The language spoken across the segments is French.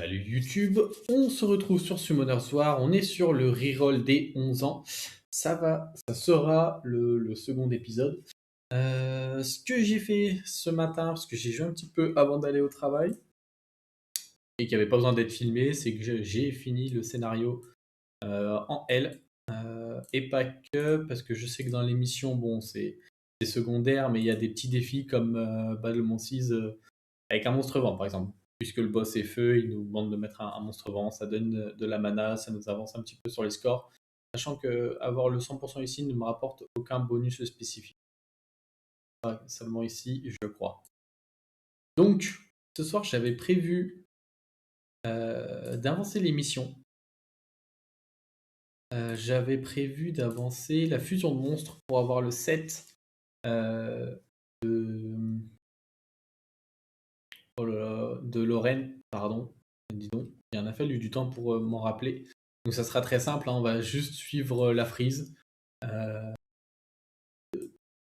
Salut YouTube, on se retrouve sur Summoners War, on est sur le reroll des 11 ans. Ça sera le second épisode. Ce que j'ai fait ce matin, parce que j'ai joué un petit peu avant d'aller au travail, et qui avait pas besoin d'être filmé, c'est que j'ai fini le scénario en L, et pas que, parce que je sais que dans l'émission, bon, c'est secondaire, mais il y a des petits défis comme Battle Monkeys avec un monstre vent, par exemple. Puisque le boss est feu, il nous demande de mettre un monstre vent, ça donne de la mana, ça nous avance un petit peu sur les scores. Sachant que avoir le 100% ici ne me rapporte aucun bonus spécifique. Seulement ici, je crois. Donc, ce soir, j'avais prévu d'avancer les missions. J'avais prévu d'avancer la fusion de monstres pour avoir le set de... Oh là là, de Lorraine, pardon. Dis donc, il en a fallu du temps pour m'en rappeler. Donc ça sera très simple, hein, on va juste suivre la frise euh,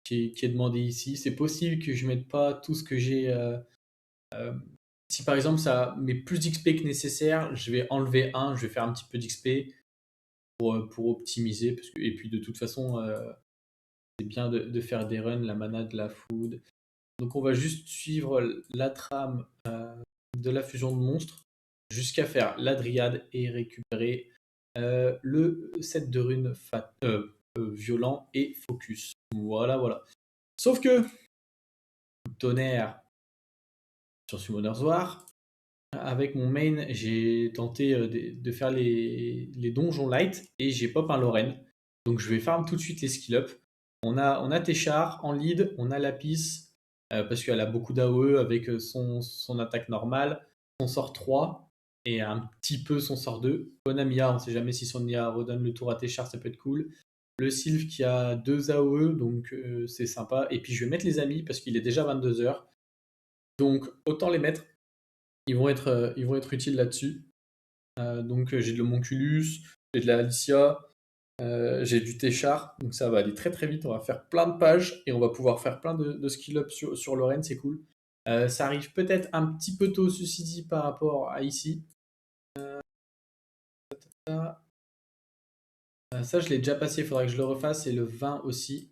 qui est demandée ici. C'est possible que je mette pas tout ce que j'ai. Euh, si par exemple ça met plus d'XP que nécessaire, je vais enlever un, je vais faire un petit peu d'XP pour optimiser. Et puis de toute façon, c'est bien de faire des runs, la mana, de la food. Donc on va juste suivre la trame de la fusion de monstres jusqu'à faire la dryade et récupérer le set de runes violent et focus. Voilà, voilà. Sauf que, tonnerre sur Summoners War, avec mon main, j'ai tenté de faire les donjons light et j'ai pop un Lorraine. Donc je vais farm tout de suite les skill up. On a Téchar en lead, on a Lapis parce qu'elle a beaucoup d'AOE avec son attaque normale, son sort 3 et un petit peu son sort 2. Bonamia, on sait jamais si son IA redonne le tour à Téchar, ça peut être cool. Le Sylph qui a 2 AOE, donc c'est sympa. Et puis je vais mettre les amis parce qu'il est déjà 22h. Donc autant les mettre. Ils vont être utiles là-dessus. Donc j'ai de l'Homonculus, j'ai de la Alicia, j'ai du Téchar, donc ça va aller très très vite. On va faire plein de pages et on va pouvoir faire plein de skill-up sur Lorraine, c'est cool. Ça arrive peut-être un petit peu tôt, ceci dit, par rapport à ici. Ça, ça je l'ai déjà passé, il faudra que je le refasse, et le 20 aussi.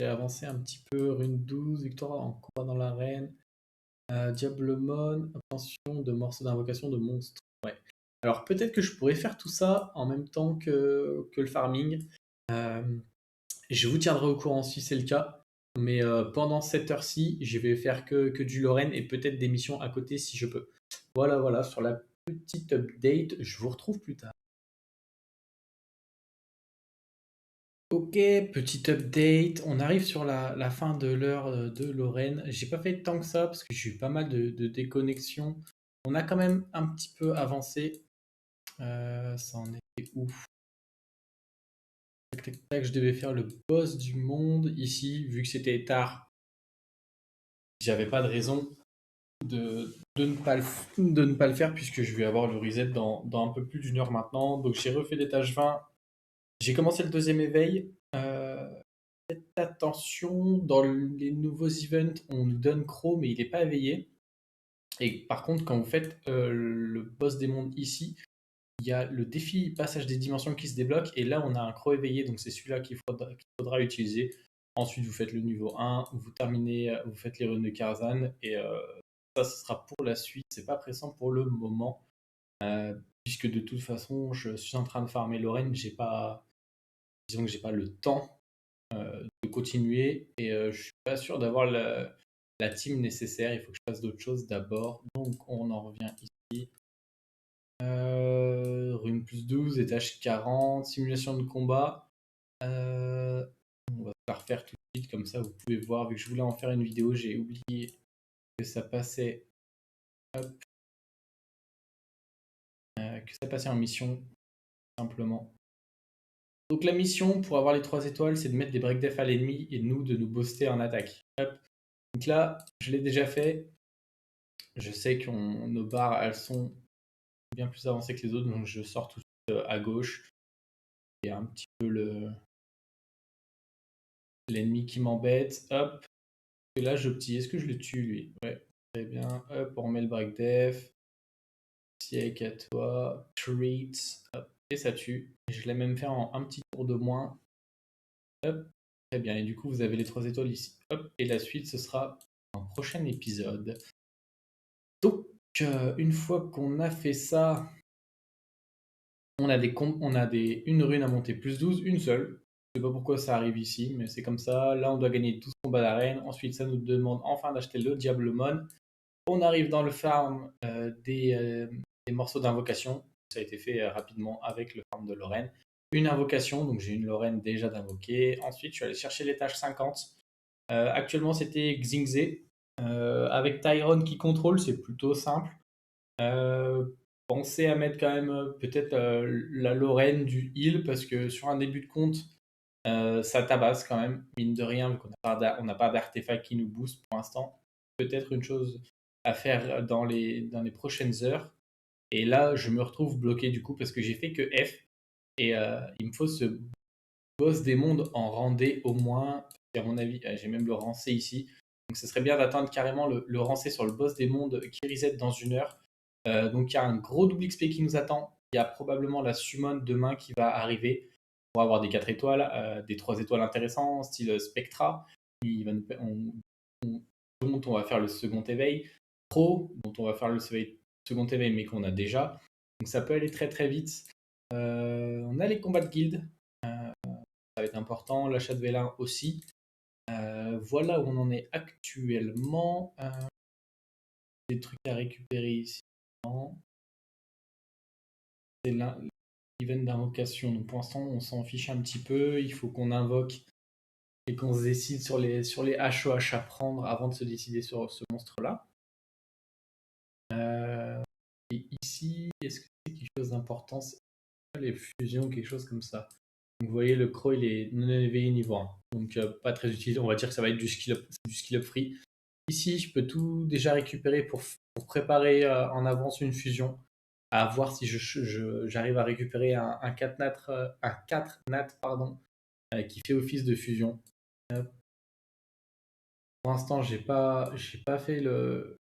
J'ai avancé un petit peu, rune 12, victoire en combat dans l'arène. Diablemon, attention de morceaux d'invocation de monstres. Ouais. Alors peut-être que je pourrais faire tout ça en même temps que le farming. Euh, je vous tiendrai au courant si c'est le cas. Mais pendant cette heure-ci, je vais faire que du Lorraine et peut-être des missions à côté si je peux. Voilà, voilà, sur la petite update, je vous retrouve plus tard. Ok, petite update. On arrive sur la fin de l'heure de Lorraine. J'ai pas fait tant que ça parce que j'ai eu pas mal de déconnexions. On a quand même un petit peu avancé. Ça en était ouf. Tac, tac, tac, je devais faire le boss du monde ici, vu que c'était tard. J'avais pas de raison de ne pas le faire puisque je vais avoir le reset dans un peu plus d'une heure maintenant. Donc j'ai refait les tâches 20. J'ai commencé le deuxième éveil. Faites attention, dans les nouveaux events, on nous donne Crow, mais il n'est pas éveillé. Et par contre, quand vous faites le boss des mondes ici, il y a le défi passage des dimensions qui se débloque, et là on a un Crow éveillé, donc c'est celui-là qu'il faudra utiliser. Ensuite, vous faites le niveau 1, vous terminez, vous faites les runes de Karzan, et ça, ce sera pour la suite. C'est pas pressant pour le moment, puisque de toute façon, je suis en train de farmer Lorraine, disons que j'ai pas le temps de continuer, et je suis pas sûr d'avoir la team nécessaire. Il faut que je fasse d'autres choses d'abord. Donc on en revient ici. Rune plus 12, étage 40, simulation de combat. On va la refaire tout de suite, comme ça vous pouvez voir. Vu que je voulais en faire une vidéo, j'ai oublié que ça passait. Hop, que ça passait en mission, simplement. Donc la mission pour avoir les 3 étoiles, c'est de mettre des break def à l'ennemi et nous de nous booster en attaque. Hop. Donc là, je l'ai déjà fait. Je sais que nos barres, elles sont bien plus avancées que les autres, donc je sors tout de suite à gauche. Il y a un petit peu l'ennemi qui m'embête. Hop. Et là, j'optimise. Est-ce que je le tue, lui? Ouais, très bien. Hop, on remet le break def. Siège à toi, treats, hop, et ça tue. Je l'ai même fait en un petit tour de moins. Hop, très bien. Et du coup, vous avez les 3 étoiles ici. Hop, et la suite, ce sera un prochain épisode. Donc, une fois qu'on a fait ça, on a une rune à monter plus 12, une seule. Je sais pas pourquoi ça arrive ici, mais c'est comme ça. Là, on doit gagner 12 combats d'arène. Ensuite, ça nous demande enfin d'acheter le Diablemon. On arrive dans le farm des morceaux d'invocation. Ça a été fait rapidement avec le farm de Lorraine. Une invocation, donc j'ai une Lorraine déjà d'invoquer. Ensuite, je suis allé chercher les tâches 50. Actuellement, c'était Xingze. Avec Tyrone qui contrôle, c'est plutôt simple. Pensez à mettre quand même peut-être la Lorraine du heal, parce que sur un début de compte, ça tabasse quand même, mine de rien, vu qu'on n'a pas d'artefact qui nous booste pour l'instant. Peut-être une chose à faire dans les prochaines heures. Et là, je me retrouve bloqué du coup parce que j'ai fait que F. Et il me faut ce boss des mondes en rang D au moins. À mon avis, j'ai même le rang C ici. Donc ce serait bien d'attendre carrément le rang C sur le boss des mondes qui reset dans une heure. Donc il y a un gros double XP qui nous attend. Il y a probablement la summon demain qui va arriver. On va avoir des 4 étoiles, des 3 étoiles intéressants, style Spectra, dont on va faire le second éveil. Pro, dont on va faire le second éveil, mais qu'on a déjà. Donc ça peut aller très très vite. On a les combats de guilde. Ça va être important. L'achat de Vélin aussi. Voilà où on en est actuellement. Des trucs à récupérer ici. C'est l'event d'invocation. Donc pour l'instant, on s'en fiche un petit peu. Il faut qu'on invoque et qu'on se décide sur les HOH à prendre avant de se décider sur ce monstre-là. Et ici, est-ce que c'est quelque chose d'important? C'est les fusions, quelque chose comme ça. Donc vous voyez, le Crow, il est non éveillé niveau 1. Donc pas très utile. On va dire que ça va être du skill up free. Ici, je peux tout déjà récupérer pour préparer en avance une fusion. À voir si j'arrive à récupérer un 4 nat pardon, qui fait office de fusion. Pour l'instant, j'ai pas fait le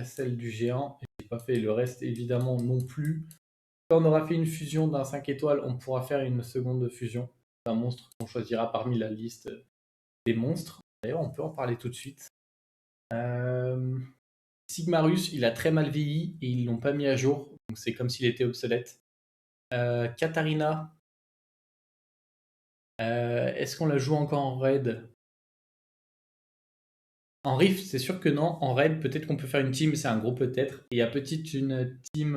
celle du géant, et j'ai pas fait le reste évidemment non plus. Quand on aura fait une fusion d'un 5 étoiles, on pourra faire une seconde fusion d'un monstre qu'on choisira parmi la liste des monstres. D'ailleurs, on peut en parler tout de suite. Sigmarus, il a très mal vieilli et ils l'ont pas mis à jour, donc c'est comme s'il était obsolète. Katarina, est-ce qu'on la joue encore en raid? En Rift, c'est sûr que non. En raid, peut-être qu'on peut faire une team, c'est un gros peut-être. Et il y a peut-être une team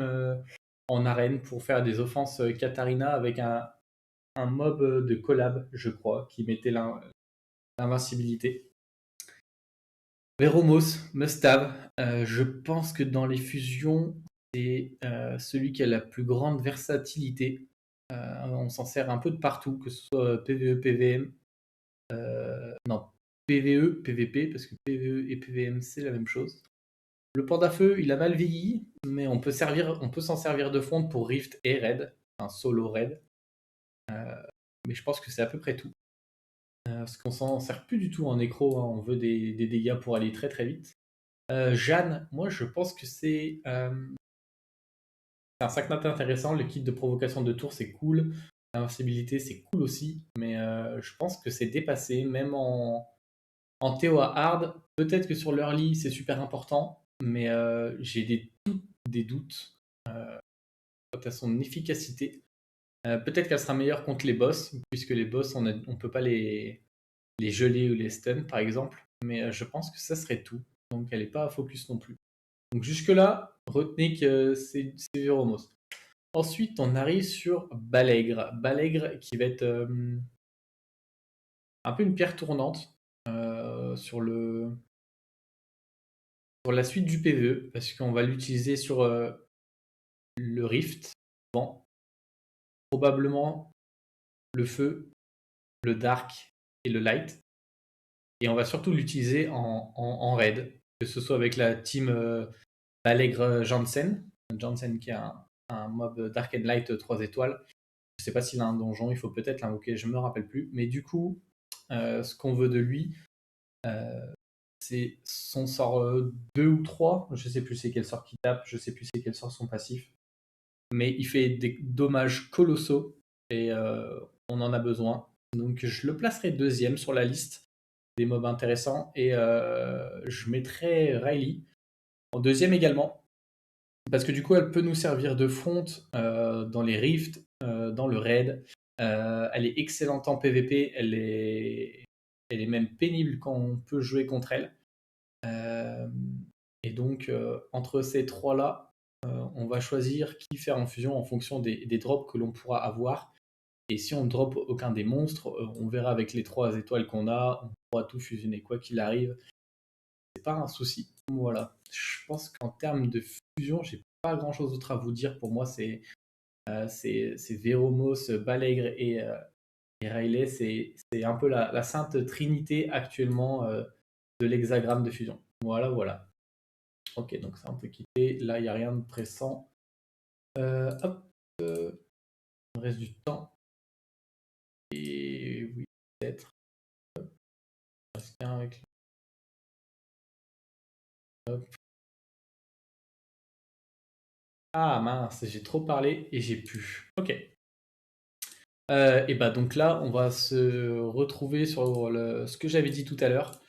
en arène pour faire des offenses Katarina avec un mob de collab, je crois, qui mettait l'invincibilité. Veromos, Must-have. Je pense que dans les fusions, c'est celui qui a la plus grande versatilité. On s'en sert un peu de partout, que ce soit PvE, PvM. Non, PvE, PvP, parce que PvE et PvM, c'est la même chose. Le panda feu, il a mal vieilli, mais on peut s'en servir de fond pour Rift et Raid, un solo Raid. Mais je pense que c'est à peu près tout. Parce qu'on s'en sert plus du tout en nécro, hein. On veut des dégâts pour aller très très vite. Jeanne, moi je pense que c'est un sac intéressant. Le kit de provocation de tour c'est cool. L'invincibilité c'est cool aussi. Mais je pense que c'est dépassé, même en TOA hard. Peut-être que sur l'early c'est super important. Mais j'ai des doutes quant à son efficacité. Peut-être qu'elle sera meilleure contre les boss, puisque les boss on ne peut pas les geler ou les stun par exemple. Mais je pense que ça serait tout. Donc elle n'est pas à focus non plus. Donc jusque-là, retenez que c'est Véromos. Ensuite, on arrive sur Balègre. Balègre qui va être un peu une pierre tournante sur la suite du PvE, parce qu'on va l'utiliser sur le Rift, bon, probablement le feu, le dark et le light. Et on va surtout l'utiliser en raid, que ce soit avec la team Balègre Jansen. Jansen qui est un mob Dark and Light 3 étoiles. Je sais pas s'il a un donjon, il faut peut-être l'invoquer, je me rappelle plus. Mais du coup, ce qu'on veut de lui, son sort 2 ou 3. Je sais plus c'est quel sort qui tape, je sais plus c'est quel sort son passif. Mais il fait des dommages colossaux et on en a besoin. Donc je le placerai deuxième sur la liste des mobs intéressants et je mettrai Riley en deuxième également. Parce que du coup, elle peut nous servir de front dans les rifts, dans le raid. Elle est excellente en PvP, elle est même pénible quand on peut jouer contre elle. Et donc, entre ces trois-là, on va choisir qui faire en fusion en fonction des drops que l'on pourra avoir. Et si on ne drop aucun des monstres, on verra avec les 3 étoiles qu'on a, on pourra tout fusionner. Quoi qu'il arrive, c'est pas un souci. Voilà. Je pense qu'en termes de fusion, j'ai pas grand chose d'autre à vous dire. Pour moi, c'est Veromos, Balègre et Riley. C'est un peu la sainte trinité actuellement de l'hexagramme de fusion. Voilà, voilà. Ok, donc ça on peut quitter. Là, il n'y a rien de pressant. Hop, il me reste du temps. Et oui, peut-être. Reste bien avec. Hop. Ah mince, j'ai trop parlé et j'ai pu. Ok. Et bah donc là, on va se retrouver sur ce que j'avais dit tout à l'heure.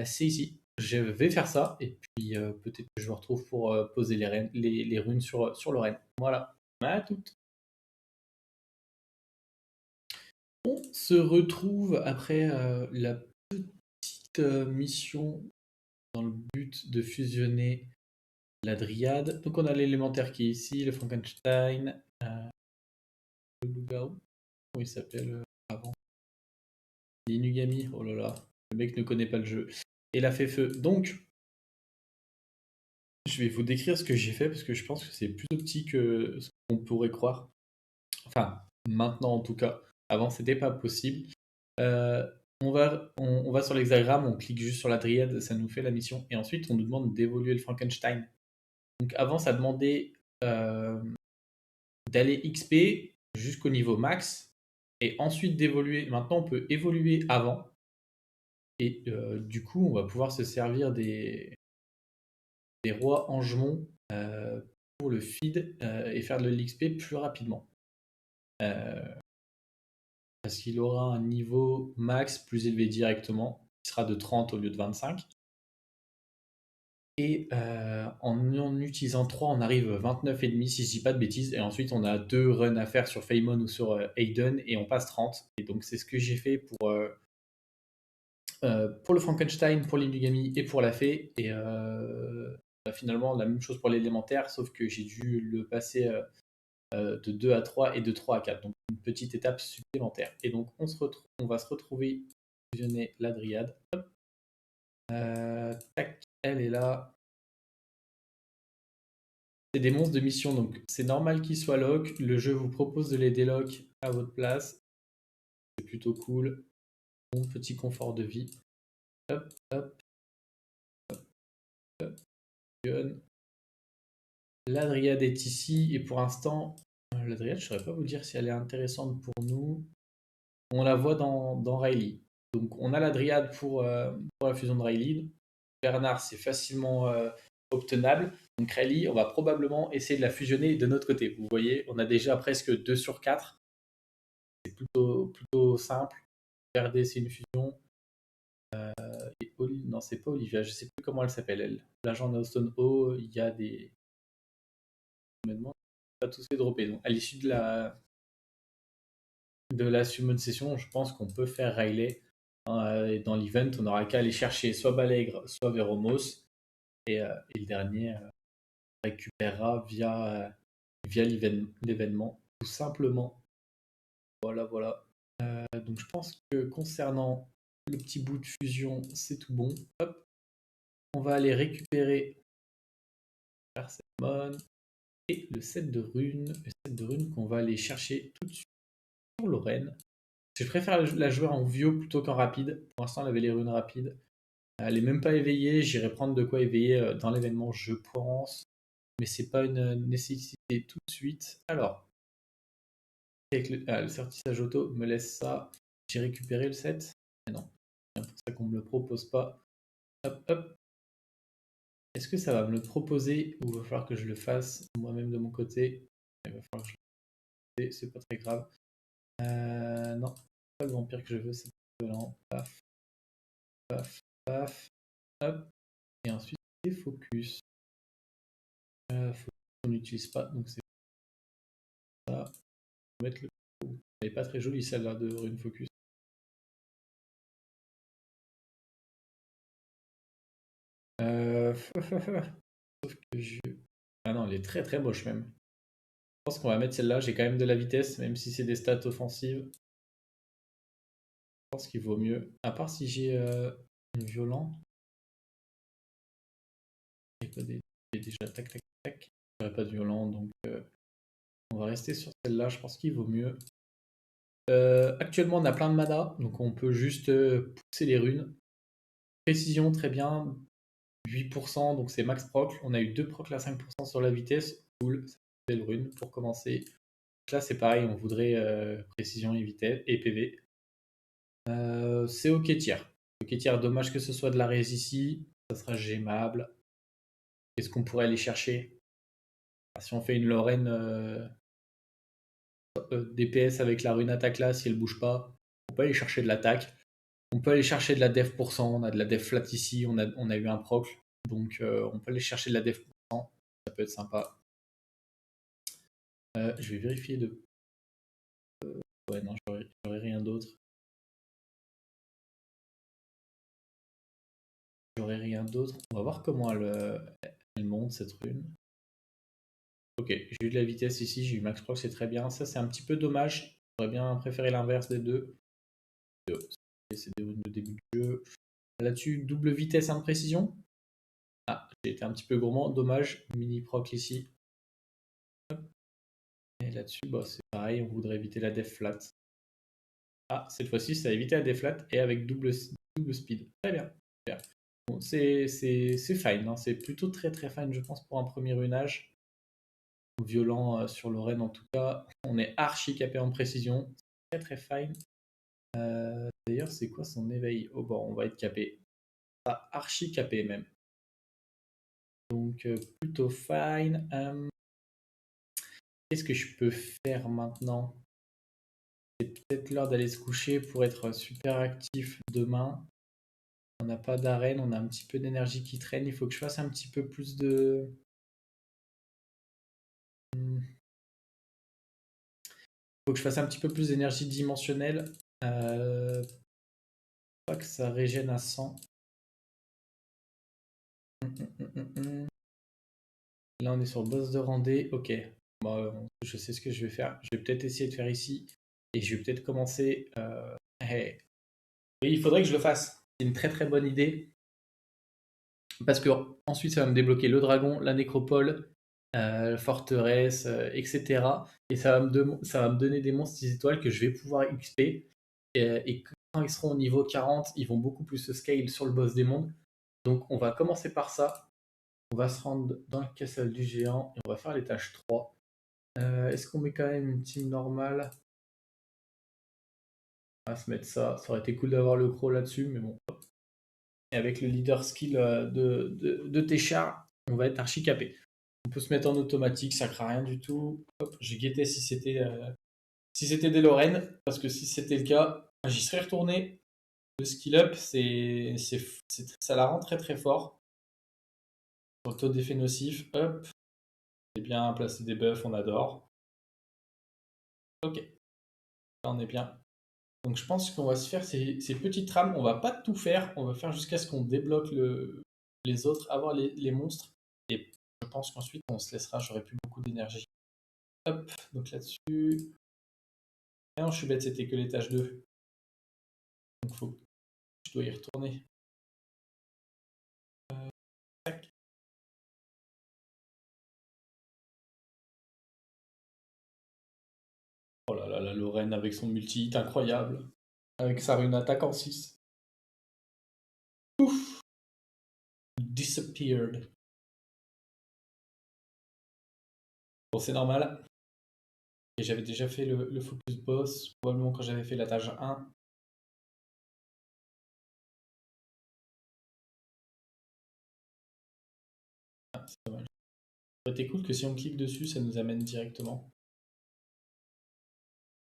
C'est ici. Je vais faire ça et puis peut-être que je me retrouve pour poser les runes sur le renne. Voilà. À toutes. On se retrouve après la petite mission dans le but de fusionner la dryade. Donc on a l'élémentaire qui est ici, le Frankenstein, le loup-garou, comment il s'appelle avant l'Inugami, oh là là, le mec ne connaît pas le jeu. Et la fait feu. Donc, je vais vous décrire ce que j'ai fait parce que je pense que c'est plus petit que ce qu'on pourrait croire. Enfin, maintenant en tout cas. Avant, c'était pas possible. On va sur l'hexagramme, on clique juste sur la dryade, ça nous fait la mission. Et ensuite, on nous demande d'évoluer le Frankenstein. Donc avant, ça demandait d'aller XP jusqu'au niveau max et ensuite d'évoluer. Maintenant, on peut évoluer avant. Et du coup, on va pouvoir se servir des rois angemons pour le feed et faire de l'XP plus rapidement. Parce qu'il aura un niveau max plus élevé directement, qui sera de 30 au lieu de 25. Et en utilisant 3, on arrive à 29,5 si je dis pas de bêtises. Et ensuite, on a 2 runs à faire sur Feymon ou sur Aiden et on passe 30. Et donc, c'est ce que j'ai fait pour le Frankenstein, pour l'Inugami et pour la Fée. Et finalement, la même chose pour l'élémentaire, sauf que j'ai dû le passer de 2 à 3 et de 3 à 4. Donc, une petite étape supplémentaire. Et donc, on va se retrouver fusionner la Dryade. Tac, elle est là. C'est des monstres de mission, donc c'est normal qu'ils soient lock. Le jeu vous propose de les délock à votre place. C'est plutôt cool. Bon petit confort de vie. Hop, hop, hop, hop. La Dryade est ici, et pour l'instant, la Dryade, je ne saurais pas vous dire si elle est intéressante pour nous. On la voit dans Riley. Donc on a la Dryade pour la fusion de Riley. Bernard, c'est facilement obtenable. Donc Riley, on va probablement essayer de la fusionner de notre côté. Vous voyez, on a déjà presque 2 sur 4. C'est plutôt simple. Regardez, c'est une fusion. Non, c'est pas Olivia, je sais plus comment elle s'appelle, elle. L'agent Nelson O, il y a des. Je me demande pas tous les dropper. Donc, à l'issue de la summon session, je pense qu'on peut faire Riley. Et dans l'event, on n'aura qu'à aller chercher soit Balègre, soit Veromos. Et le dernier récupérera via l'événement, tout simplement. Voilà, voilà. Donc je pense que concernant le petit bout de fusion, c'est tout bon. Hop. On va aller récupérer Persémone et le set de runes. Le set de runes qu'on va aller chercher tout de suite pour Lorraine. Je préfère la jouer en Vio plutôt qu'en rapide. Pour l'instant, elle avait les runes rapides. Elle est même pas éveillée. J'irai prendre de quoi éveiller dans l'événement, je pense. Mais c'est pas une nécessité tout de suite. Alors, avec le certissage auto me laisse ça. J'ai récupéré le set. Mais non, c'est pour ça qu'on me le propose pas. Hop, hop. Est-ce que ça va me le proposer ou va falloir que je le fasse moi-même de mon côté? Il va falloir que je le fasse, c'est pas très grave. Non, pas le vampire que je veux, c'est violent. Paf, paf, paf. Hop. Et ensuite, des focus. Focus, on n'utilise pas, donc c'est ça. On va mettre le. Elle est pas très jolie celle-là de rune focus. Sauf que je. Ah non, elle est très très moche même. Je pense qu'on va mettre celle-là. J'ai quand même de la vitesse, même si c'est des stats offensives. Je pense qu'il vaut mieux. À part si j'ai une violent. J'ai déjà tac tac tac. J'aurais pas de violent, donc on va rester sur celle-là. Je pense qu'il vaut mieux. Actuellement, on a plein de mana, donc on peut juste pousser les runes. Précision, très bien. 8%, donc c'est max proc. On a eu 2 proc à 5% sur la vitesse. Cool, c'est une belle rune pour commencer. Donc là, c'est pareil, on voudrait précision et vitesse et PV. C'est ok tiers. Ok tiers, dommage que ce soit de la rés ici. Ça sera gémable. Qu'est-ce qu'on pourrait aller chercher? Si on fait une Lorraine DPS avec la rune attaque là, si elle bouge pas, on peut aller chercher de l'attaque. On peut aller chercher de la def %, on a de la def flat ici, on a eu un proc, donc on peut aller chercher de la def %, ça peut être sympa. Je vais vérifier de. Ouais, non, j'aurais rien d'autre. J'aurais rien d'autre. On va voir comment elle monte cette rune. Ok, j'ai eu de la vitesse ici, j'ai eu max proc, c'est très bien. Ça, c'est un petit peu dommage. J'aurais bien préféré l'inverse des deux. C'est des runes de début de jeu. Là-dessus, double vitesse, imprécision. Ah, j'ai été un petit peu gourmand, dommage. Mini proc ici. Et là-dessus, bah, c'est pareil, on voudrait éviter la def flat. Ah, cette fois-ci, ça a évité la def flat et avec double speed. Très bien. Bon, c'est fine, hein. C'est plutôt très très fine, je pense, pour un premier runage. Violent sur Lorraine en tout cas. On est archi capé en précision. Très très fine. D'ailleurs, c'est quoi son éveil? Oh bon, on va être capé. Ah, archi capé même. Donc plutôt fine. Qu'est-ce que je peux faire maintenant? C'est peut-être l'heure d'aller se coucher pour être super actif demain. On n'a pas d'arène, on a un petit peu d'énergie qui traîne. Il faut que je fasse un petit peu plus de. Il faut que je fasse un petit peu plus d'énergie dimensionnelle. Pas que ça régène à 100. Là, on est sur le boss de Randé. Ok. Bon, je sais ce que je vais faire. Je vais peut-être essayer de faire ici. Et je vais peut-être commencer. Hey. Oui, il faudrait que je le fasse. C'est une très très bonne idée. Parce que ensuite, ça va me débloquer le dragon, la nécropole, forteresse, etc. Et ça va me donner des monstres 10 étoiles que je vais pouvoir XP. Et quand ils seront au niveau 40, ils vont beaucoup plus se scale sur le boss des mondes. Donc on va commencer par ça. On va se rendre dans le castle du géant et on va faire l'étage 3. Est-ce qu'on met quand même une team normale? On va se mettre ça. Ça aurait été cool d'avoir le croc là-dessus, mais bon. Et avec le leader skill de Téchard, on va être archi capé. On peut se mettre en automatique, ça craint rien du tout. Hop, j'ai guetté si c'était des Lorraine, parce que si c'était le cas, j'y serais retourné. Le skill up, ça la rend très très fort. Sur le taux d'effet nocif, hop, c'est bien placé des buffs, on adore. Ok, là on est bien. Donc je pense qu'on va se faire ces petites trames. On va pas tout faire, on va faire jusqu'à ce qu'on débloque les autres, avoir les monstres. Et je pense qu'ensuite on se laissera, j'aurai plus beaucoup d'énergie. Hop, donc là-dessus. Ah non, je suis bête, c'était que l'étage 2. Donc je dois y retourner. Tac. Oh là là, la Lorraine avec son multi-hit incroyable. Avec sa rune attaque en 6. Ouf. Disappeared. Bon, c'est normal. Et j'avais déjà fait le focus boss, probablement quand j'avais fait l'étage 1. Ah, c'est dommage. Ça aurait été cool que si on clique dessus, ça nous amène directement.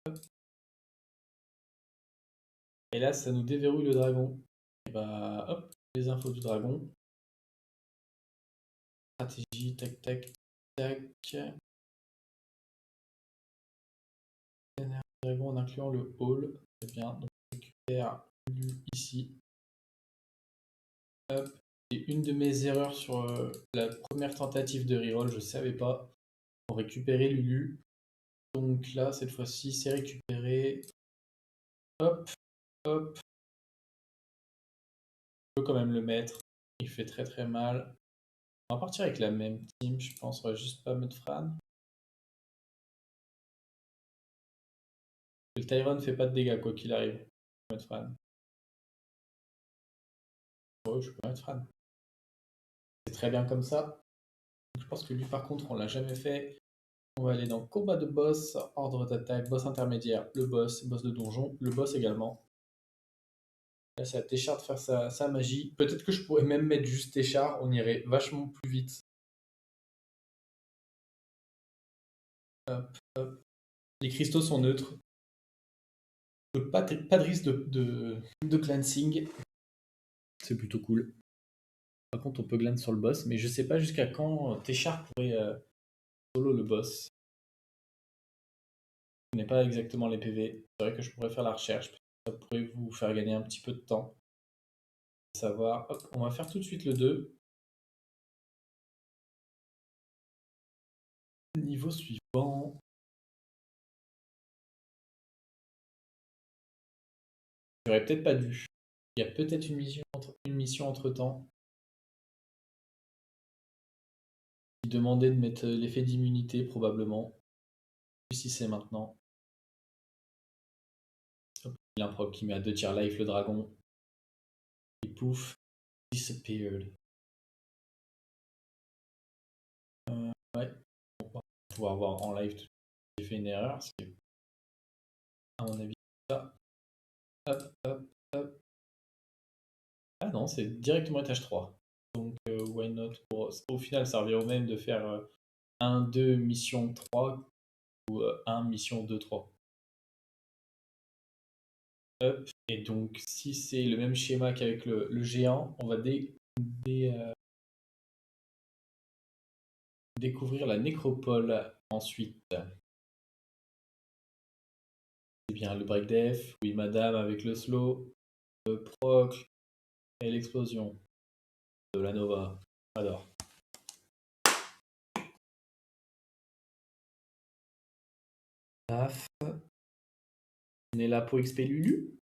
Hop. Et là, ça nous déverrouille le dragon. Et bah, hop, les infos du dragon. Stratégie, tac, tac, tac. Dragon en incluant le hall. Très bien. Donc, on récupère ici. Hop. Et une de mes erreurs sur la première tentative de reroll, je ne savais pas. Pour récupérer Lulu. Donc là, cette fois-ci, c'est récupéré. Hop, hop. Je peux quand même le mettre. Il fait très très mal. On va partir avec la même team, je pense. On va juste pas mettre Fran. Le Tyron fait pas de dégâts quoi qu'il arrive. Je peux mettre Fran. Ouais, je peux mettre Fran. C'est très bien comme ça. Donc, je pense que lui, par contre, on l'a jamais fait. On va aller dans combat de boss, ordre d'attaque, boss intermédiaire, le boss de donjon, le boss également. Là, c'est à Téchard de faire sa magie. Peut-être que je pourrais même mettre juste Téchard, on irait vachement plus vite. Hop, hop. Les cristaux sont neutres. Pas de risque de cleansing. C'est plutôt cool. Par contre, on peut glane sur le boss, mais je sais pas jusqu'à quand Téchard pourrait solo le boss. Je connais pas exactement les PV. C'est vrai que je pourrais faire la recherche. Ça pourrait vous faire gagner un petit peu de temps. Savoir. Hop, on va faire tout de suite le 2. Niveau suivant. J'aurais peut-être pas dû. Il y a peut-être une mission entre temps qui demandait de mettre l'effet d'immunité, probablement. Si c'est maintenant. Hop, il y a un proc qui met à 2 tiers life le dragon. Et pouf, disappeared. Ouais, on va pouvoir voir en live tout j'ai fait une erreur, ce qui est, à mon avis, ça. Hop, hop, hop. Ah non, c'est directement étage 3. Donc, why not au final, ça revient au même de faire 1, 2, mission 3 ou 1, mission 2, 3. Hop. Et donc, si c'est le même schéma qu'avec le géant, on va découvrir la nécropole ensuite. C'est bien le break def, oui madame avec le slow, le proc et l'explosion de la Nova. Alors. Paf. On est là pour XP Lulu.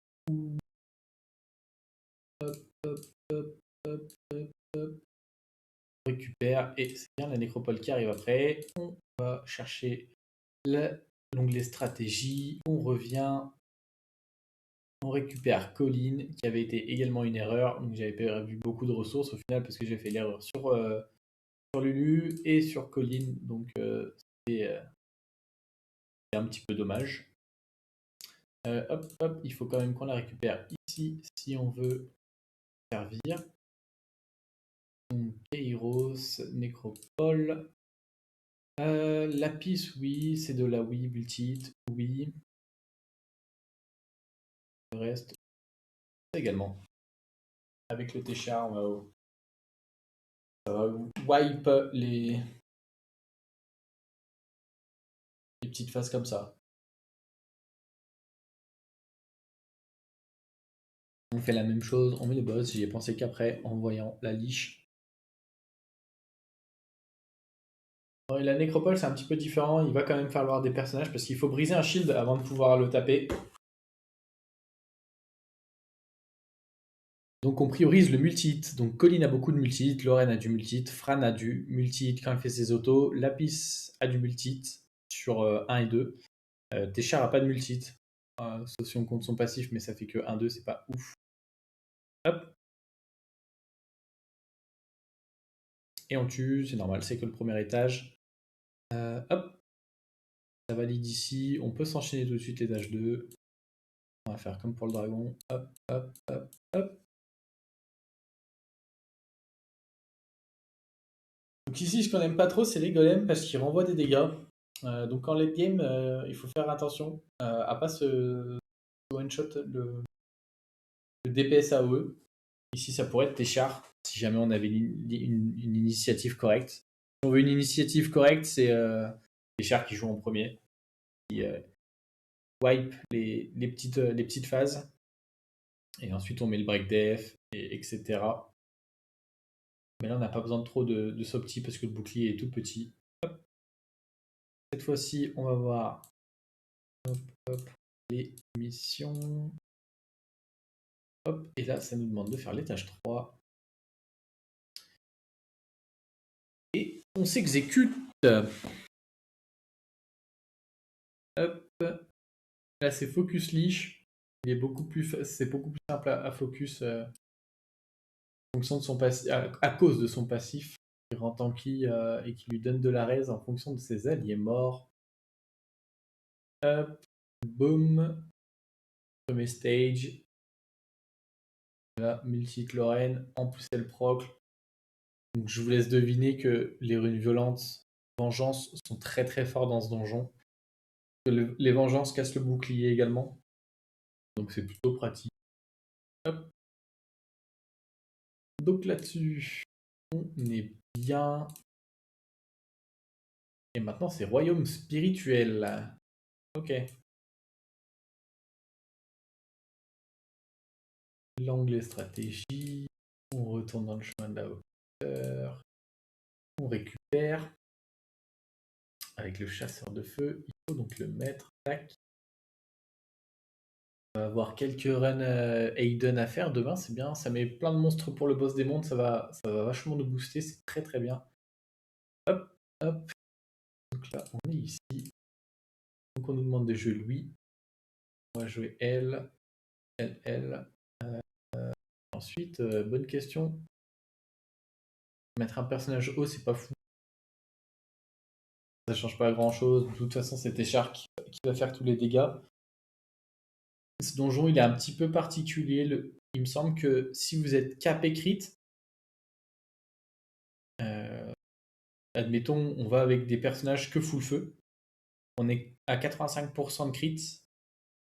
Hop, hop, hop, hop, hop, hop. On récupère et c'est bien la nécropole qui arrive après. On va chercher l'onglet stratégie. On revient. On récupère Colline qui avait été également une erreur. Donc j'avais perdu beaucoup de ressources au final parce que j'ai fait l'erreur sur Lulu et sur Colline. Donc c'est un petit peu dommage. Hop, hop, il faut quand même qu'on la récupère ici si on veut servir. Donc, Kairos, Nécropole. Lapis, oui. C'est de la oui. Bultite, oui. Le reste, également. Avec le Téchar, ça va wipe les petites phases comme ça. On fait la même chose, on met le boss. J'y ai pensé qu'après, en voyant la liche. Et la nécropole, c'est un petit peu différent. Il va quand même falloir des personnages parce qu'il faut briser un shield avant de pouvoir le taper. Donc on priorise le multi-hit. Donc Colline a beaucoup de multi-hit, Lorraine a du multi-hit, Fran a du multi-hit quand elle fait ses autos, Lapis a du multi-hit sur 1 et 2. Téchar a pas de multi-hit, sauf si on compte son passif, mais ça fait que 1-2, c'est pas ouf. Hop. Et on tue, c'est normal, c'est que le premier étage. Hop. Ça valide ici, on peut s'enchaîner tout de suite l'étage 2. On va faire comme pour le dragon. Hop, hop, hop, hop. Donc ici, ce qu'on n'aime pas trop, c'est les golems parce qu'ils renvoient des dégâts. Donc en late game, il faut faire attention à pas se one-shot le DPS AOE. Ici, ça pourrait être tes chars, si jamais on avait une initiative correcte. Si on veut une initiative correcte, c'est les chars qui jouent en premier, qui wipe les petites phases. Et ensuite, on met le break def, etc. Mais là, on n'a pas besoin de trop de sopti parce que le bouclier est tout petit. Hop. Cette fois-ci, on va voir les missions. Hop. Et là, ça nous demande de faire l'étage 3. Et on s'exécute. Hop. Là, c'est focus leash. C'est beaucoup plus simple à focus en fonction de son passif, à cause de son passif qui rend tanky et qui lui donne de la raise en fonction de ses alliés morts. Hop, boom, premier stage. Là, multi-chlorène, en plus elle proc. Donc je vous laisse deviner que les runes violentes, vengeance, sont très très forts dans ce donjon. Les vengeances cassent le bouclier également. Donc c'est plutôt pratique. Hop. Donc là-dessus, on est bien. Et maintenant, c'est royaume spirituel. Ok. L'anglais stratégie. On retourne dans le chemin de la hauteur. On récupère. Avec le chasseur de feu, il faut donc le mettre. Tac. On va avoir quelques runs Aiden à faire demain, c'est bien. Ça met plein de monstres pour le boss des mondes. Ça va vachement nous booster. C'est très très bien. Hop, hop. Donc là, on est ici. Donc on nous demande de jouer lui. On va jouer elle. Elle. Ensuite, bonne question. Mettre un personnage haut, c'est pas fou. Ça change pas grand chose. De toute façon, c'est Téchar qui va faire tous les dégâts. Ce donjon, il est un petit peu particulier. Il me semble que si vous êtes capé crit, admettons, on va avec des personnages que full feu. On est à 85% de crit.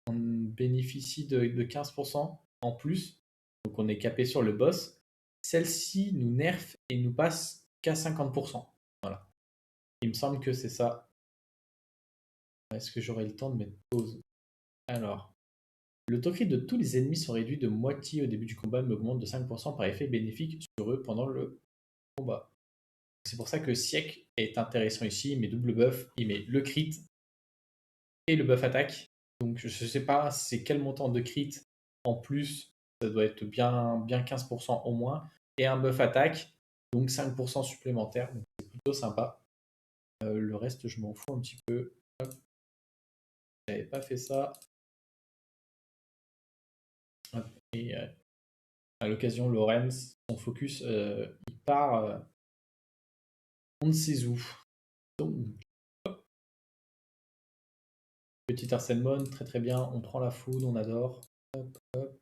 On bénéficie de 15% en plus. Donc on est capé sur le boss. Celle-ci nous nerf et nous passe qu'à 50%. Voilà. Il me semble que c'est ça. Est-ce que j'aurai le temps de mettre pause? Alors, le taux crit de tous les ennemis sont réduits de moitié au début du combat, mais augmente de 5% par effet bénéfique sur eux pendant le combat. C'est pour ça que Siek est intéressant ici. Il met double buff, il met le crit et le buff attaque. Donc je ne sais pas c'est quel montant de crit en plus, ça doit être bien 15% au moins, et un buff attaque, donc 5% supplémentaire, donc c'est plutôt sympa. Le reste, je m'en fous un petit peu. Hop. J'avais pas fait ça. Hop. Et à l'occasion, Lorenz, son focus, il part on ne sait où. Donc, petit Arsenmon, très très bien, on prend la foudre, on adore. Hop, hop.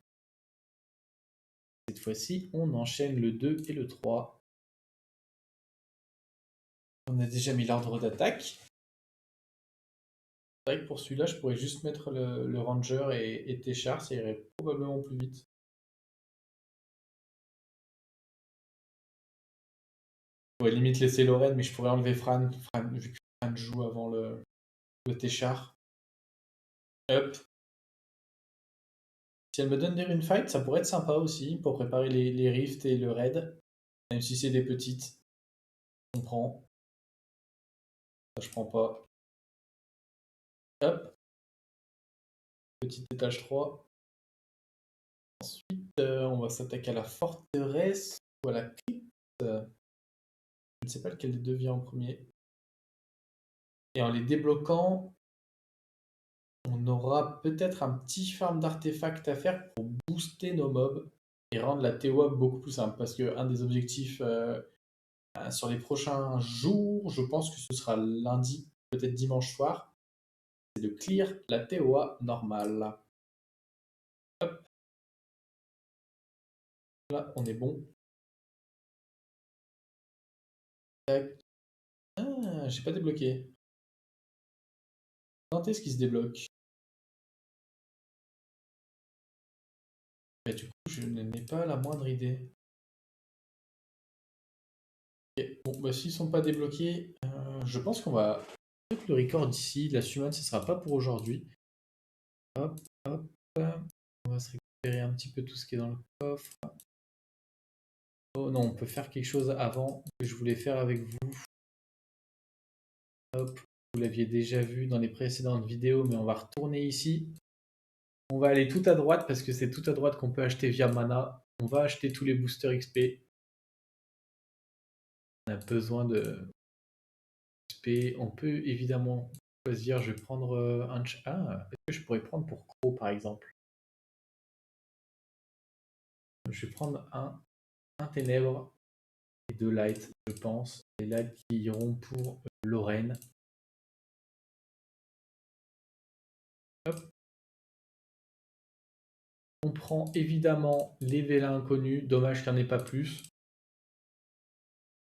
Cette fois-ci, on enchaîne le 2 et le 3. On a déjà mis l'ordre d'attaque. C'est vrai que pour celui-là, je pourrais juste mettre le Ranger et Téchar, ça irait probablement plus vite. Je pourrais limite laisser Lorraine, mais je pourrais enlever Fran vu que Fran joue avant le Téchar. Hop. Si elle me donne des runes fight, ça pourrait être sympa aussi pour préparer les rifts et le raid. Même si c'est des petites. On prend. Ça, je prends pas. Hop. Petit étage 3. Ensuite, on va s'attaquer à la forteresse ou à la crypte. Je ne sais pas lequel des deux vient en premier. Et en les débloquant, on aura peut-être un petit farm d'artefacts à faire pour booster nos mobs et rendre la TOA beaucoup plus simple. Parce qu'un des objectifs sur les prochains jours, je pense que ce sera lundi, peut-être dimanche soir, c'est de clear la TOA normale. Hop. Là, on est bon. Tac. Ah, j'ai pas débloqué. Quand est-ce qu'il se débloque? Du coup, je n'ai pas la moindre idée. Ok. Bon, bah, s'ils sont pas débloqués, je pense qu'on va mettre le record ici. La summon, ce sera pas pour aujourd'hui. Hop, hop. On va se récupérer un petit peu tout ce qui est dans le coffre. Oh non, on peut faire quelque chose avant que je voulais faire avec vous. Hop, vous l'aviez déjà vu dans les précédentes vidéos, mais on va retourner ici. On va aller tout à droite parce que c'est tout à droite qu'on peut acheter via Mana. On va acheter tous les boosters XP. On a besoin de XP. On peut évidemment choisir. Je vais prendre un. Ah, est-ce que je pourrais prendre pour Crow par exemple? Je vais prendre un Ténèbres et deux Light, je pense. Les Light qui iront pour Lorraine. Hop. On prend évidemment les Vélins inconnus. Dommage qu'il n'y en ait pas plus.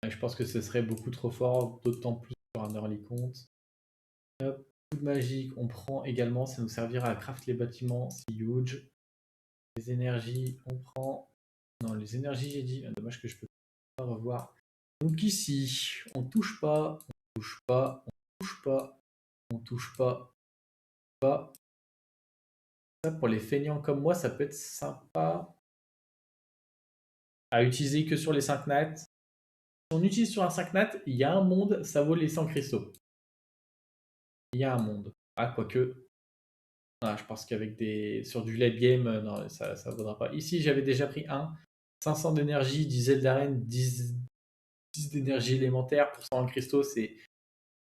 Je pense que ce serait beaucoup trop fort, d'autant plus sur un early compte. Hop, coup de magique, on prend également, ça nous servira à craft les bâtiments, c'est huge. Les énergies, on prend. Non, les énergies, j'ai dit, dommage que je peux pas revoir. Donc ici, on touche pas, on touche pas, on touche pas, on touche pas, pas. Ça, pour les feignants comme moi, ça peut être sympa à utiliser que sur les 5 nats. Si on utilise sur un 5 nat, il y a un monde, ça vaut les 100 cristaux. Il y a un monde. Ah, quoique. Ah, je pense qu'avec des. Sur du late game, non, ça ne vaudra pas. Ici, j'avais déjà pris un. 500 d'énergie, 10 ailes d'arène, 10 d'énergie élémentaire pour 100 cristaux, c'est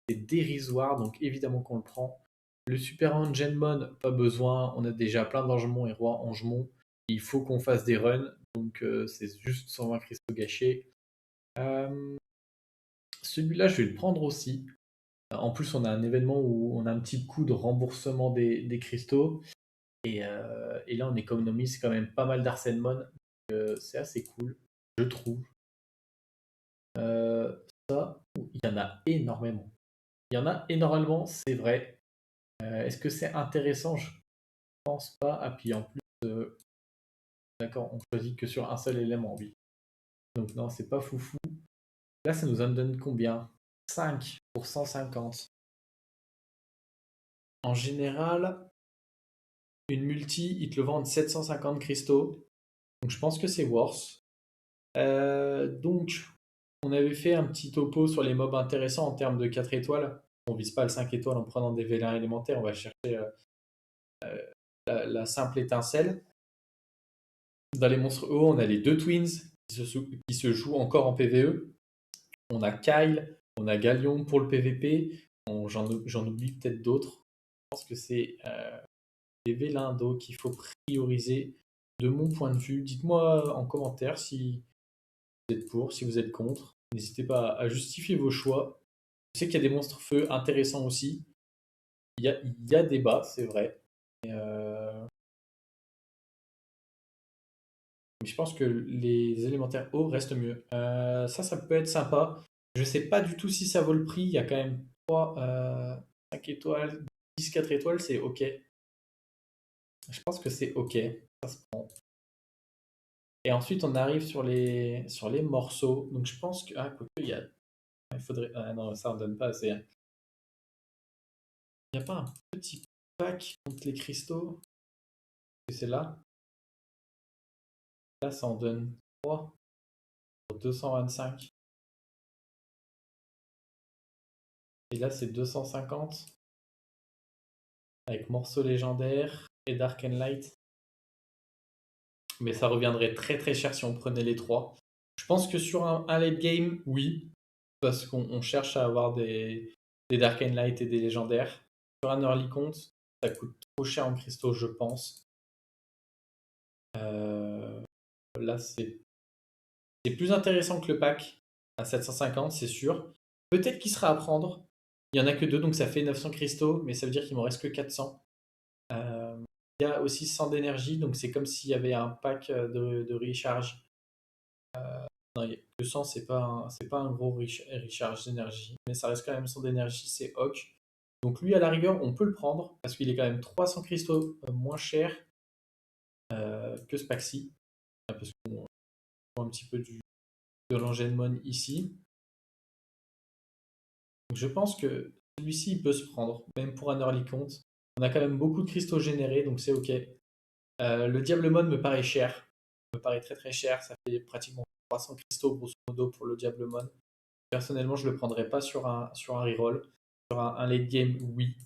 dérisoire, donc évidemment qu'on le prend. Le Super Angemon, pas besoin, on a déjà plein d'Angemon et Roi Angemon. Il faut qu'on fasse des runs, donc c'est juste 120 cristaux gâchés. Celui-là, je vais le prendre aussi. En plus, on a un événement où on a un petit coup de remboursement des cristaux. Et là, on économise quand même pas mal d'Arsenmon. C'est assez cool, je trouve. Ça, il y en a énormément. Il y en a énormément, c'est vrai. Est-ce que c'est intéressant? Je pense pas. Ah, puis en plus, d'accord, on choisit que sur un seul élément, oui. Donc non, c'est pas foufou. Là, ça nous en donne combien? 5 pour 150. En général, une multi, ils te le vendent 750 cristaux. Donc je pense que c'est worth. Donc, on avait fait un petit topo sur les mobs intéressants en termes de 4 étoiles. On vise pas le 5 étoiles en prenant des vélins élémentaires, on va chercher la simple étincelle. Dans les monstres hauts, on a les deux twins qui se jouent encore en PvE. On a Kyle, on a Gallion pour le PvP. J'en oublie peut-être d'autres. Je pense que c'est les vélins d'eau qu'il faut prioriser de mon point de vue. Dites-moi en commentaire si vous êtes pour, si vous êtes contre. N'hésitez pas à justifier vos choix. Je sais qu'il y a des monstres feu intéressants aussi. Il y a débat, c'est vrai. Mais, je pense que les élémentaires hauts restent mieux. Ça peut être sympa. Je sais pas du tout si ça vaut le prix. Il y a quand même 3, 5 étoiles, 10, 4 étoiles, c'est ok. Je pense que c'est ok. Ça se prend. Et ensuite, on arrive sur les morceaux. Donc, je pense que. Ah, quoique, il faudrait. Ah non, ça ne donne pas assez. Il n'y a pas un petit pack contre les cristaux? C'est là. Là, ça en donne 3 pour 225. Et là, c'est 250 avec morceau légendaire et Dark and Light. Mais ça reviendrait très très cher si on prenait les trois. Je pense que sur un late game, oui, parce qu'on cherche à avoir des Dark and Light et des légendaires. Sur un early compte, ça coûte trop cher en cristaux, je pense. Là, c'est plus intéressant que le pack à 750, c'est sûr. Peut-être qu'il sera à prendre. Il n'y en a que deux, donc ça fait 900 cristaux, mais ça veut dire qu'il m'en reste que 400. Il y a aussi 100 d'énergie, donc c'est comme s'il y avait un pack de recharge Non, le 100, c'est pas un gros recharge d'énergie, mais ça reste quand même 100 d'énergie, c'est Hawk. Donc lui, à la rigueur, on peut le prendre, parce qu'il est quand même 300 cristaux moins cher que Spaxi, parce qu'on voit un petit peu de l'Engendmon ici. Donc je pense que celui-ci, il peut se prendre, même pour un early count. On a quand même beaucoup de cristaux générés, donc c'est ok. Le Diablemon me paraît cher, me paraît très très cher, ça fait pratiquement 300 cristaux grosso modo pour le Diablemon. Personnellement, je le prendrais pas sur un reroll. Sur un late game, oui.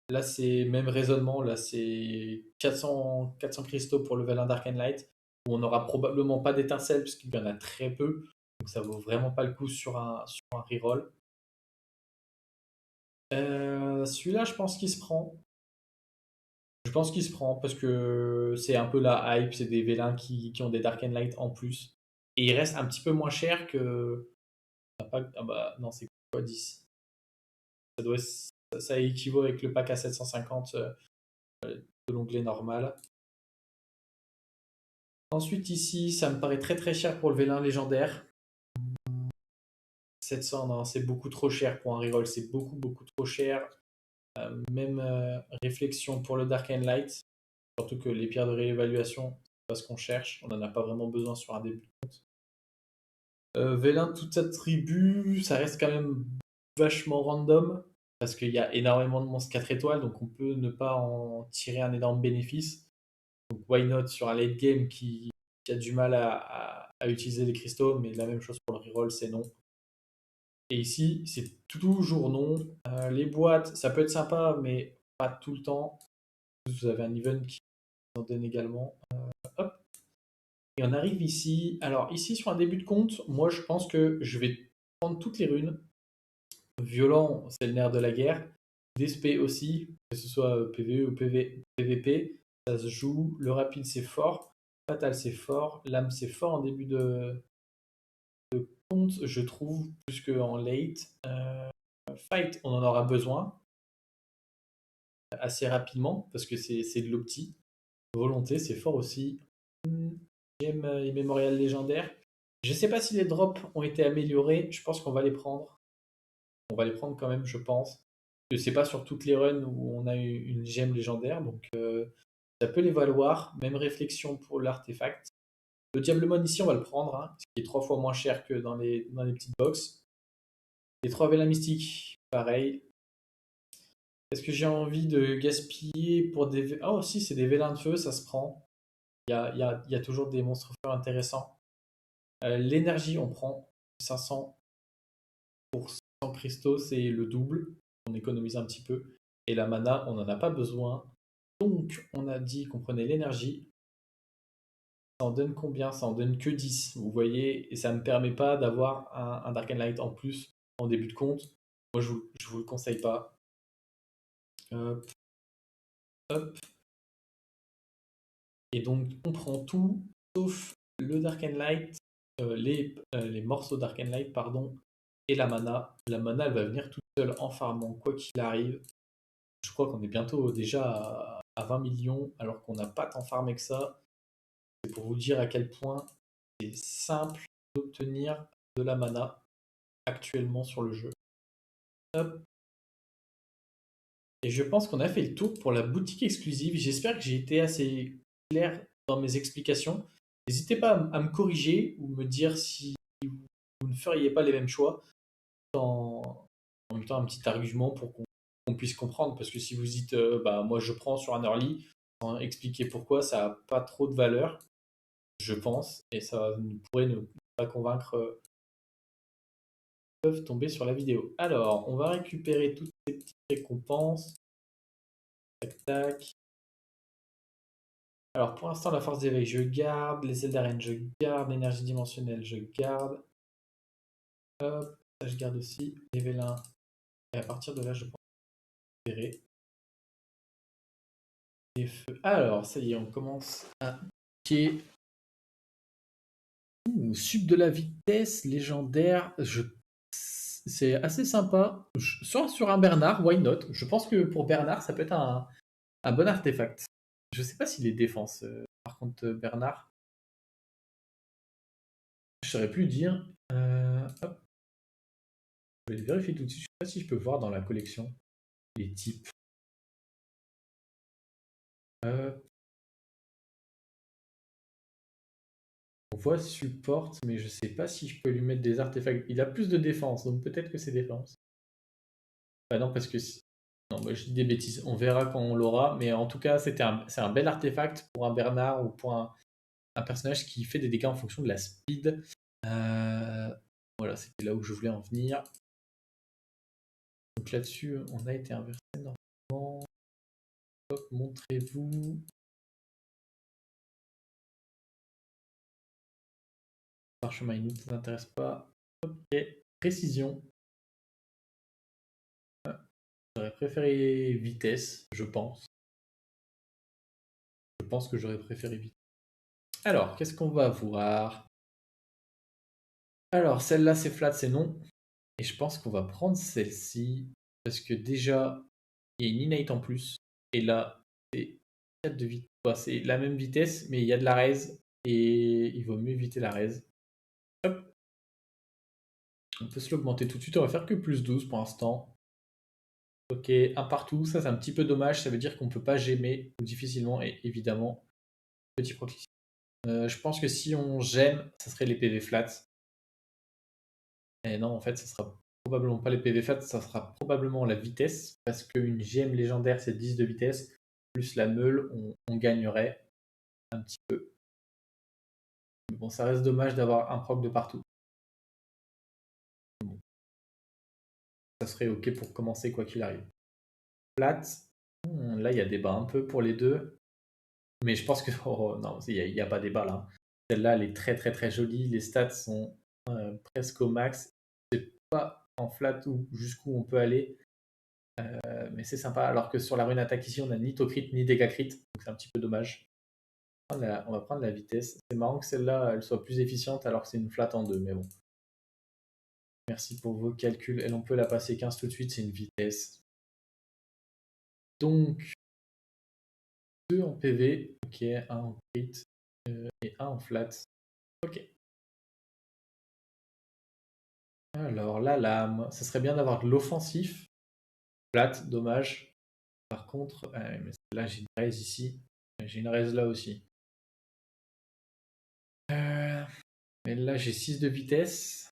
Là, c'est même raisonnement. Là, c'est 400 cristaux pour level 1 Dark and Light, où on n'aura probablement pas d'étincelles, puisqu'il y en a très peu. Donc, ça vaut vraiment pas le coup sur un reroll. Celui-là, je pense qu'il se prend. Je pense qu'il se prend parce que c'est un peu la hype. C'est des vélins qui ont des Dark and Light en plus. Et il reste un petit peu moins cher que. Ah bah non, c'est quoi 10? Ça équivaut avec le pack à 750 de l'onglet normal. Ensuite ici, ça me paraît très très cher pour le vélin légendaire. 700, non, c'est beaucoup trop cher pour un reroll, c'est beaucoup trop cher. Même réflexion pour le Dark and Light, surtout que les pierres de réévaluation, c'est pas ce qu'on cherche, on n'en a pas vraiment besoin sur un début de compte. Vélin, toute sa tribu, ça reste quand même vachement random, parce qu'il y a énormément de monstres 4 étoiles, donc on peut ne pas en tirer un énorme bénéfice. Donc why not sur un late game qui a du mal à utiliser les cristaux, mais la même chose pour le reroll, c'est non. Et ici, c'est toujours non. Les boîtes, ça peut être sympa, mais pas tout le temps. Vous avez un event qui en donne également. Hop. Et on arrive ici. Alors ici, sur un début de compte, moi je pense que je vais prendre toutes les runes. Violent, c'est le nerf de la guerre. DSP aussi, que ce soit PvE ou PvP, ça se joue. Le rapide, c'est fort. Fatal, c'est fort. L'âme, c'est fort en début de compte, je trouve, plus qu'en late. Fight, on en aura besoin assez rapidement, parce que c'est de l'opti. Volonté, c'est fort aussi. J'aime les mémorials légendaires. Je sais pas si les drops ont été améliorés. Je pense qu'on va les prendre. On va les prendre quand même, je pense. Je sais pas sur toutes les runs où on a eu une gemme légendaire, donc ça peut les valoir. Même réflexion pour l'artefact. Le Diablemon ici, on va le prendre, hein, ce qui est 3 fois moins cher que dans les petites box. Les 3 vélins mystiques, pareil. Est-ce que j'ai envie de gaspiller pour des. Oh, si, c'est des vélins de feu, ça se prend. Il y a toujours des monstres feu intéressants. L'énergie, on prend 500 pour 100 cristaux, c'est le double. On économise un petit peu. Et la mana, on n'en a pas besoin. Donc, on a dit qu'on prenait l'énergie. Ça en donne combien? Ça en donne que 10, vous voyez. Et ça ne me permet pas d'avoir un Dark and Light en plus en début de compte. Moi, je vous le conseille pas. Hop. Hop. Et donc, on prend tout, sauf le Dark and Light, les morceaux Dark and Light, pardon, et la mana. La mana, elle va venir toute seule en farmant, quoi qu'il arrive. Je crois qu'on est bientôt déjà à 20 millions, alors qu'on n'a pas tant farmé que ça. C'est pour vous dire à quel point c'est simple d'obtenir de la mana actuellement sur le jeu. Hop. Et je pense qu'on a fait le tour pour la boutique exclusive. J'espère que j'ai été assez clair dans mes explications. N'hésitez pas à me corriger ou me dire si vous ne feriez pas les mêmes choix. En même temps, un petit argument pour qu'on puisse comprendre. Parce que si vous dites, bah, moi je prends sur un early, sans expliquer pourquoi, ça n'a pas trop de valeur, je pense. Et ça pourrait ne pas convaincre peuvent tomber sur la vidéo. Alors, on va récupérer toutes ces petites récompenses. Tac, tac. Alors, pour l'instant, la force d'éveil, je garde. Les ailes d'arène, je garde. L'énergie dimensionnelle, je garde. Hop, ça, je garde aussi. Les vélins. Et à partir de là, je pense récupérer. Les feux. Alors, ça y est, on commence à piquer. Sub de la vitesse légendaire. C'est assez sympa. Sur un Bernard, why not? Je pense que pour Bernard, ça peut être un bon artefact. Je sais pas s'il est défense, par contre, Bernard. Je saurais plus dire. Hop, je vais vérifier tout de suite. Je sais pas si je peux voir dans la collection les types. Euh, on voit support, mais je sais pas si je peux lui mettre des artefacts. Il a plus de défense, donc peut-être que c'est défense. Bah non, parce que non, bah, je dis des bêtises. On verra quand on l'aura, mais en tout cas, c'est un bel artefact pour un Bernard ou pour un personnage qui fait des dégâts en fonction de la speed. Voilà, c'était là où je voulais en venir. Donc là-dessus, on a été inversé normalement. Hop, montrez-vous. Parchemin, il ne nous intéresse pas. Ok, précision. J'aurais préféré vitesse, je pense. Je pense que j'aurais préféré vitesse. Alors, qu'est-ce qu'on va voir? Alors, celle-là, c'est flat, c'est non. Et je pense qu'on va prendre celle-ci. Parce que déjà, il y a une innate en plus. Et là, c'est 4 de vitesse. Bah, c'est la même vitesse, mais il y a de la raise. Et il vaut mieux éviter la raise. Hop. On peut se l'augmenter tout de suite. On va faire que plus 12 pour l'instant. Ok, un partout. Ça, c'est un petit peu dommage. Ça veut dire qu'on peut pas gémer ou difficilement. Et évidemment, petit proxy. Je pense que si on gemme, ça serait les PV flats. Et non, en fait, ça sera probablement pas les PV flats, ça sera probablement la vitesse. Parce qu'une gemme légendaire, c'est 10 de vitesse. Plus la meule, on gagnerait un petit peu. Mais bon, ça reste dommage d'avoir un proc de partout. Bon. Ça serait ok pour commencer quoi qu'il arrive. Flat, là, il y a débat un peu pour les deux. Mais je pense que. Oh, non, il n'y a pas débat là. Celle-là, elle est très très très jolie. Les stats sont presque au max. C'est pas en flat ou jusqu'où on peut aller. Mais c'est sympa. Alors que sur la rune attaque ici, on a ni taux crit ni dégâts crit. Donc c'est un petit peu dommage. On va prendre la vitesse. C'est marrant que celle-là, elle soit plus efficiente alors que c'est une flat en deux. Mais bon. Merci pour vos calculs. Elle, on peut la passer 15 tout de suite. C'est une vitesse. Donc, 2 en PV. Ok, 1 en crit. Et 1 en flat. Ok. Alors, la lame. Ça serait bien d'avoir de l'offensif. Flat, dommage. Par contre, mais là, j'ai une raise ici. J'ai une raise là aussi. Mais là, j'ai 6 de vitesse.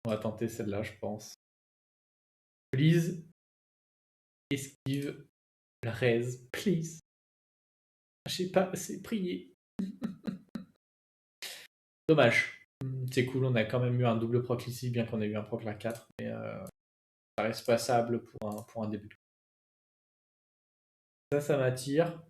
On va tenter celle-là, je pense. Please. Esquive. La raise. Please. Je sais pas, c'est prier. Dommage. C'est cool, on a quand même eu un double proc ici, bien qu'on ait eu un proc la 4. Mais ça reste passable pour un début. Ça m'attire.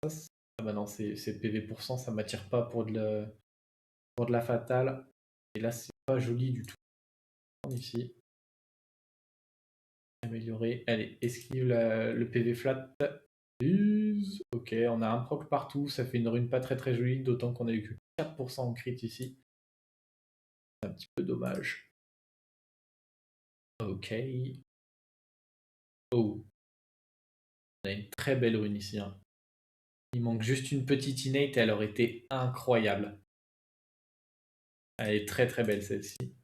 Ah bah non, c'est PV pour cent, ça m'attire pas pour pour de la fatale. Et là, c'est pas joli du tout. Ici. Améliorer. Allez, esquive le PV flat. Ok, on a un proc partout. Ça fait une rune pas très très jolie, d'autant qu'on a eu que 4% en crit ici. C'est un petit peu dommage. Ok. Oh. On a une très belle rune ici. Hein. Il manque juste une petite innate et elle aurait été incroyable. Elle est très très belle celle-ci.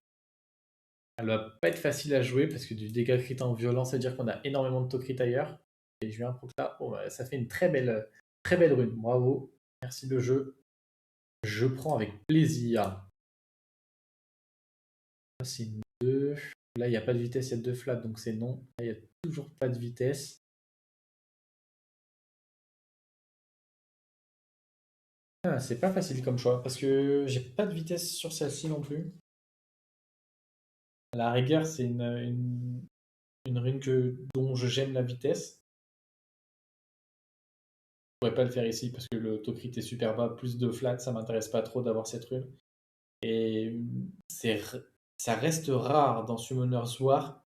Elle va pas être facile à jouer parce que du dégât crit en violence, ça veut dire qu'on a énormément de taux crit ailleurs. Et je viens pour ça. Oh, ça fait une très belle rune. Bravo. Merci le jeu. Je prends avec plaisir. Ça, c'est une 2. Là, il n'y a pas de vitesse, il y a 2 flats, donc c'est non. Là, il n'y a toujours pas de vitesse. Ah, c'est pas facile comme choix parce que j'ai pas de vitesse sur celle-ci non plus. À la rigueur, c'est une rune dont j'aime la vitesse. Je pourrais pas le faire ici parce que le taux crit est super bas. Plus de flat, ça m'intéresse pas trop d'avoir cette rune. Et ça reste rare dans Summoner's War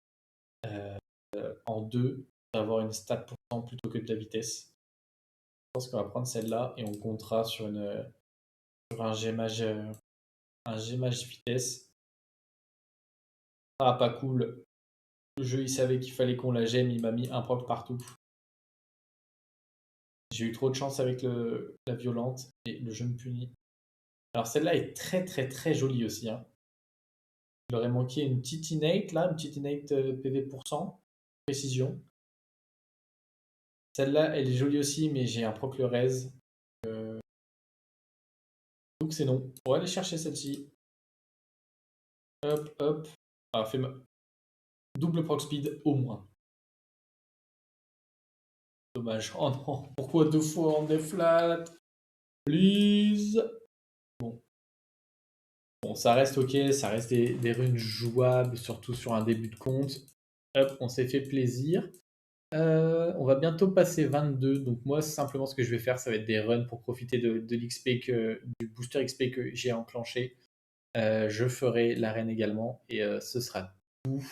en 2 d'avoir une stat pourcent plutôt que de la vitesse. Je pense qu'on va prendre celle-là et on comptera sur un gémage vitesse. Ah, pas cool. Le jeu, il savait qu'il fallait qu'on la gemme, il m'a mis un proc partout. J'ai eu trop de chance avec la violente et le jeu me punit. Alors celle-là est très très très jolie aussi, hein. Il aurait manqué une petite innate là, une petite innate PV pour cent, précision. Celle-là, elle est jolie aussi, mais j'ai un proc le raise. Donc c'est non. On va aller chercher celle-ci. Hop, hop. Ah, fais double proc speed au moins. Dommage. Oh non, pourquoi deux fois en déflat? Please. Bon. Bon, ça reste ok, ça reste des runes jouables, surtout sur un début de compte. Hop, on s'est fait plaisir. On va bientôt passer 22, donc moi simplement ce que je vais faire, ça va être des runs pour profiter de l'XP du booster XP que j'ai enclenché. Je ferai l'arène également et ce sera tout.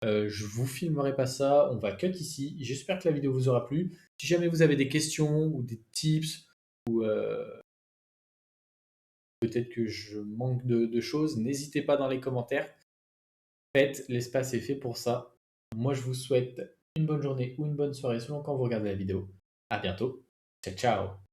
Je vous filmerai pas ça, on va cut ici. J'espère que la vidéo vous aura plu. Si jamais vous avez des questions ou des tips ou peut-être que je manque de choses, n'hésitez pas dans les commentaires. Faites, l'espace est fait pour ça. Moi je vous souhaite une bonne journée ou une bonne soirée selon quand vous regardez la vidéo. À bientôt. Ciao ciao.